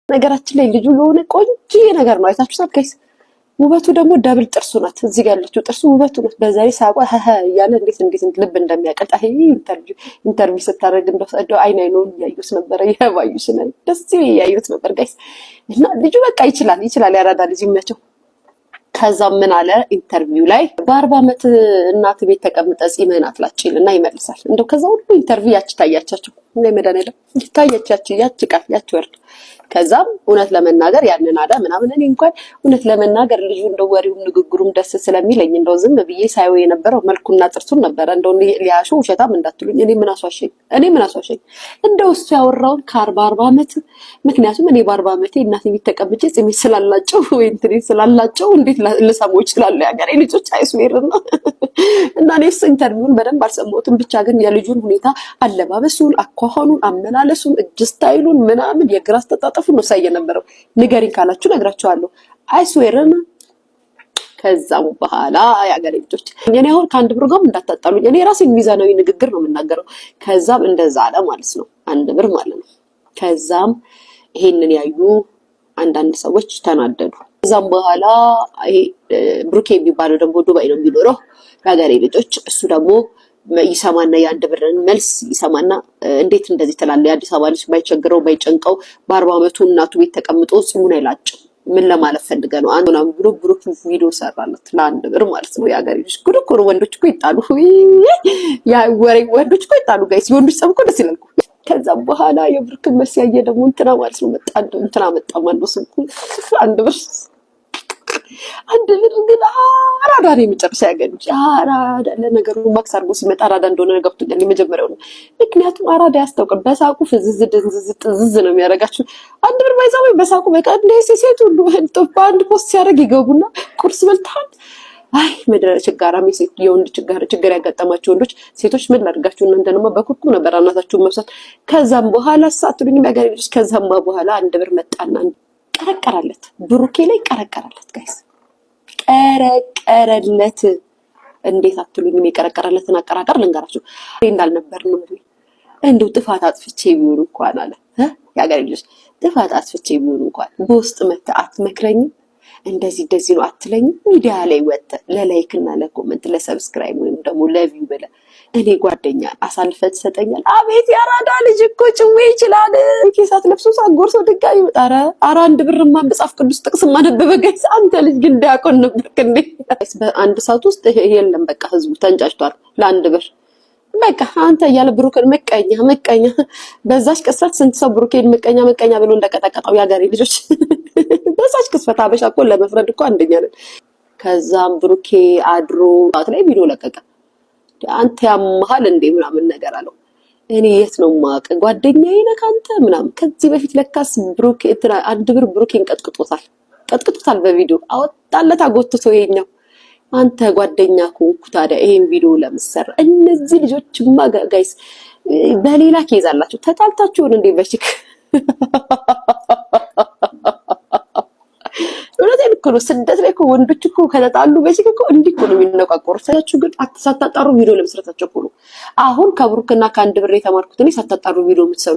ነገራችን ላይ ልጁ የሆነ ቆንጆ ነገር ነው። አይታችሁታል ጋይስ። ውበቱ ደግሞ ደብል ጥርሱ ናት። እዚህ ጋር ያለችው ጥርሱ ውበቱ ናት። በዛ ላይ ሳቋ ያለ እንዴት ልብ እንደሚያቀጣ ይሄ ኢንተርቪው ስታደርግ እንደው አይኑን እያዩት ነበር። ያባዩሽ ነው ደስ እያዩት ነበር ጋይስ። እና ልጁ በቃ ይችላል ያራዳ ልጅ የሚያቸው። ከዛ ምን አለ ኢንተርቪው ላይ በ40 ዓመት እናት ቤት ተቀምጠ ጺምህን አትላጭልና ይመልሳል። እንደው ከዛ ሁሉ ኢንተርቪው ያቺ ታያቻቸው ነው መዳነለም ታያቻቸው ያቺ ወርድ። ከዛም እውነት ለመናገር ያንን አዳ ምናምን እኔ እንኳን እውነት ለመናገር ልጁ እንደው ወሬውም ንግግሩም ደስ ስለሚለኝ እንደው ዝም ብዬ ሳይው የነበረው መልኩና ጥርሱን ነበር። እንደው ሊያሹ ውሸታም እንዳትሉኝ እኔ ምን አስዋሸኝ እንደው እሱ ያወራውን ከ40 ዓመት ምክንያቱም እኔ በ40 ዓመቴ እናቴ ቤት ተቀምጬ ጺሜ ስላላጨው ወይ እንትን ስላላጨው እንዴት ልሰማው ይችላል? ያገሬ ልጆች አይስዌርና እና እኔስ ኢንተርቪውን በደንብ አልሰማሁትም። ብቻ ግን የልጁን ሁኔታ አለባበሱን፣ አኳኋኑን፣ አመላለሱን፣ እጅ ስታይሉን ምናምን የግራ አስተጣጠፉን ነው ሳይ የነበረው። ንገሪኝ ካላችሁ ነግራችኋለሁ። አይስዌርን ከዛም በኋላ ያገሬ ልጆች እኔ አሁን ከአንድ ብር ጋር እንዳታጣሉኝ። እኔ ራሴ ሚዛናዊ ንግግር ነው የምናገረው። ከዛም እንደዛ አለ ማለት ነው። አንድ ብር ማለት ነው። ከዛም ይሄንን ያዩ አንዳንድ ሰዎች ተናደዱ። ከዛም በኋላ ይሄ ብሩኬ የሚባለው ደግሞ ዱባይ ነው የሚኖረው ያገሬ ልጆች። እሱ ደግሞ ይሰማና የአንድ ብርን መልስ ይሰማና እንዴት እንደዚህ ትላለህ? የአዲስ አበባ ልጅ ባይቸግረው ባይጨንቀው በ40 ዓመቱ እናቱ ቤት ተቀምጦ ጺሙን አይላጭም ምን ለማለት ፈልገ ነው አንዱና ብሎ ብሩክ ቪዲዮ ሰራለት ለአንድ ብር ማለት ነው። ያገሬ ልጅ ጉድ እኮ ነው። ወንዶች እኮ ይጣሉ ወንዶች እኮ ይጣሉ ጋይስ። የወንዶች ጸብ እኮ ደስ ይላል። ከዛ በኋላ የብሩክ መልስ ያየ ደግሞ እንትና ማለት ነው እንትና መጣ ማለት ነው። አንድ ብር ግን አራዳ ነው የሚጨርስ ያገኙት። አራዳ ለነገሩ ማክስ አርጎ ሲመጣ አራዳ እንደሆነ ገብቶኛል የመጀመሪያው ነው። ምክንያቱም አራዳ ያስታውቃል። በሳቁ ፍዝዝ ነው የሚያረጋችሁ። አንድ ብር ባይዛው በሳቁ በቃ ሴት ሁሉ በአንድ ፖስት ሲያደርግ ይገቡና ቁርስ በልተሃል። አይ ምድረ ችጋራም የወንድ ችግር ያጋጠማቸው ወንዶች ሴቶች ምን ላድርጋችሁ እናንተንማ በኩርኩም ነበር እናታችሁን መብሳት። ከዛም በኋላ ሳትሉኝ ያገሬ ልጅ ከዛም በኋላ አንድ ብር መጣና ቀረቀራለት ብሩኬ ላይ ቀረቀራለት ጋይስ ቀረቀረለት። እንዴት አትሉኝ? የቀረቀረለትን አቀራቀር ልንገራችሁ። እንዳልነበር ነው እንደው ጥፋት አጥፍቼ ቢሆን እንኳን አለ ያገሬ ልጅ ጥፋት አጥፍቼ ቢሆን እንኳን በውስጥ መተህ አትመክረኝም? እንደዚህ ነው አትለኝም? ሚዲያ ላይ ወጥተህ ለላይክ እና ለኮሜንት ለሰብስክራይብ ወይም ደግሞ ለቪው ብለህ እኔ ጓደኛ አሳልፈህ ትሰጠኛል? አቤት ያራዳ ልጅ እኮ ጭዌ ይችላል። ኬሳት ለብሶ ሳጎርሶ ድጋሚ ኧረ አንድ ብርማ መጽሐፍ ቅዱስ ጥቅስ ማነበበ ጋይስ። አንተ ልጅ ግን ዲያቆን ነበርክ እንዴ? በአንድ ሰዓት ውስጥ የለም በቃ ህዝቡ ተንጫጭቷል ለአንድ ብር በቃ አንተ እያለ ብሩክን መቀኛ በዛች ቅስፈት ስንት ሰው ብሩክን መቀኛ ብሎ እንደቀጠቀጠው ያገሬ ልጆች። በዛች ቅስፈት አበሻ እኮ ለመፍረድ እኮ አንደኛ ነን። ከዛም ብሩኬ አድሮ ባት ላይ ቪዲዮ ለቀቀ። አንተ ያመሃል እንዴ ምናምን ነገር አለው። እኔ የት ነው ማቀ ጓደኛዬ ነህ አንተ ምናምን። ከዚህ በፊት ለካስ ብሩክ አንድ ብር ብሩክን ቀጥቅጦታል በቪዲዮ አወጣለት አጎትቶ ይሄኛው። አንተ ጓደኛ ኮንኩ ታዲያ ይሄን ቪዲዮ ለምሰራ እነዚህ ልጆችማ ጋይስ በሌላ ኬዝ አላችሁ። ተጣልታችሁ እንዴ በሽክ እውነቴን እኮ ነው። ስደት ላይ እኮ ወንዶች እኮ ከተጣሉ በሽክ እኮ እንዲህ እኮ ነው የሚነቋቆሩት። ታያችሁ ግን ሳታጣሩ ቪዲዮ ለመስራታቸው እኮ ነው። አሁን ከብሩክና ከአንድ ብር የተማርኩት እኔ ሳታጣሩ ቪዲዮ የምትሰሩ